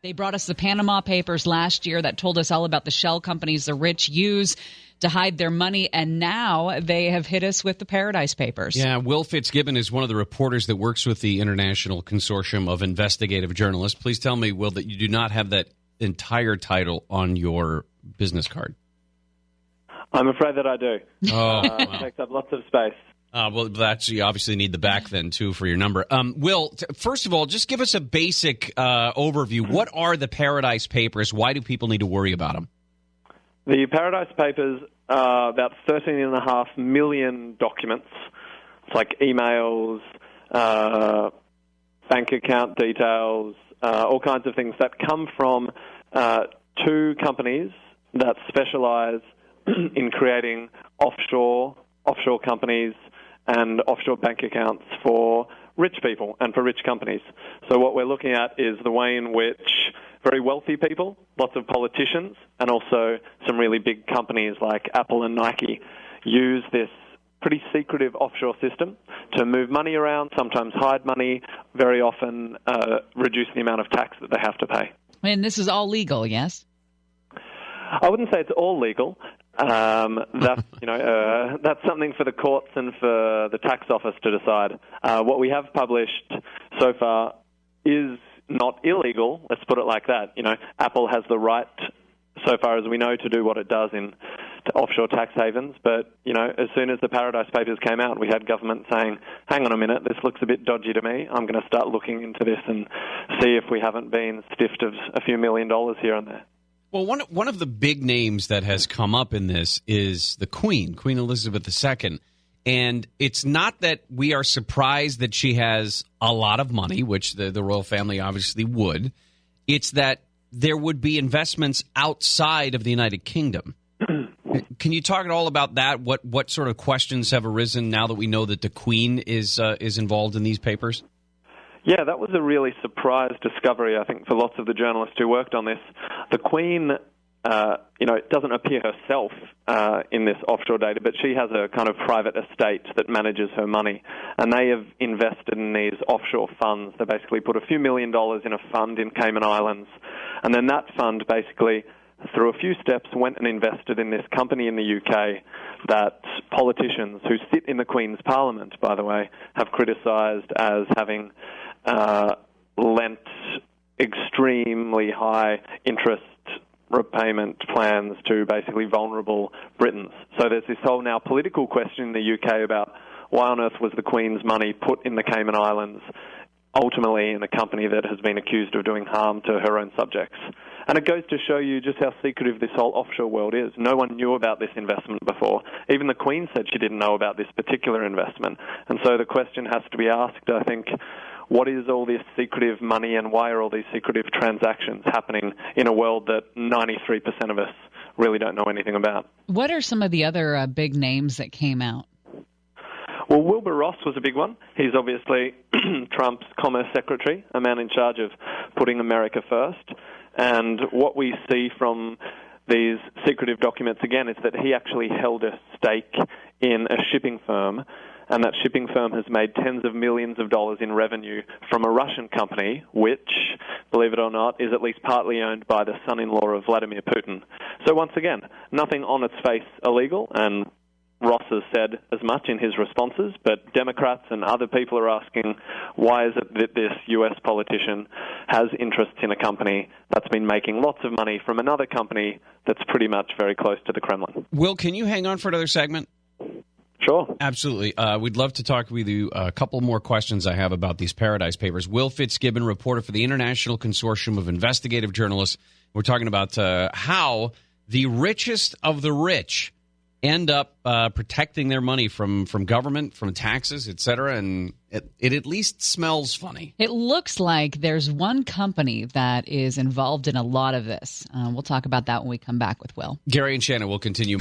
They brought us the Panama Papers last year that told us all about the shell companies the rich use to hide their money, and now they have hit us with the Paradise Papers. Yeah, Will Fitzgibbon is one of the reporters that works with the International Consortium of Investigative Journalists. Please tell me, Will, that you do not have that entire title on your business card. I'm afraid that I do. Oh, It takes up lots of space. Well, that's, you obviously need the back then, too, for your number. Will, first of all, just give us a basic overview. What are the Paradise Papers? Why do people need to worry about them? The Paradise Papers are about 13.5 million documents. It's like emails, bank account details, all kinds of things that come from two companies that specialize in creating offshore companies and offshore bank accounts for rich people and for rich companies. So what we're looking at is the way in which very wealthy people, lots of politicians, and also some really big companies like Apple and Nike use this pretty secretive offshore system to move money around, sometimes hide money, very often reduce the amount of tax that they have to pay. And this is all legal, yes? I wouldn't say it's all legal. That's something for the courts and for the tax office to decide. What we have published so far is not illegal. Let's put it like that. Apple has the right, so far as we know, to do what it does in offshore tax havens. But as soon as the Paradise Papers came out, we had government saying, "Hang on a minute, this looks a bit dodgy to me. I'm going to start looking into this and see if we haven't been stiffed of a few $1 million here and there." Well, one of the big names that has come up in this is the Queen Elizabeth II. And it's not that we are surprised that she has a lot of money, which the royal family obviously would. It's that there would be investments outside of the United Kingdom. Can you talk at all about that? What sort of questions have arisen now that we know that the Queen is involved in these papers? Yeah, that was a really surprise discovery, I think, for lots of the journalists who worked on this. The Queen, doesn't appear herself in this offshore data, but she has a kind of private estate that manages her money, and they have invested in these offshore funds. They basically put a few $1 million in a fund in Cayman Islands, and then that fund basically, through a few steps, went and invested in this company in the UK that politicians who sit in the Queen's Parliament, by the way, have criticised as having lent extremely high interest repayment plans to basically vulnerable Britons. So there's this whole now political question in the UK about why on earth was the Queen's money put in the Cayman Islands, ultimately in a company that has been accused of doing harm to her own subjects. And it goes to show you just how secretive this whole offshore world is. No one knew about this investment before. Even the Queen said she didn't know about this particular investment. And so the question has to be asked, I think, what is all this secretive money and why are all these secretive transactions happening in a world that 93% of us really don't know anything about? What are some of the other big names that came out? Well, Wilbur Ross was a big one. He's obviously Trump's Commerce Secretary, a man in charge of putting America first. And what we see from these secretive documents, again, is that he actually held a stake in a shipping firm, and that shipping firm has made tens of millions of dollars in revenue from a Russian company, which, believe it or not, is at least partly owned by the son-in-law of Vladimir Putin. So once again, nothing on its face illegal, and Ross has said as much in his responses, but Democrats and other people are asking, why is it that this U.S. politician has interests in a company that's been making lots of money from another company that's pretty much very close to the Kremlin? Will, can you hang on for another segment? Sure. Absolutely. We'd love to talk with you. A couple more questions I have about these Paradise Papers. Will Fitzgibbon, reporter for the International Consortium of Investigative Journalists. We're talking about how the richest of the rich end up protecting their money from government, from taxes, et cetera, and it at least smells funny. It looks like there's one company that is involved in a lot of this. We'll talk about that when we come back with Will. Gary and Shannon will continue.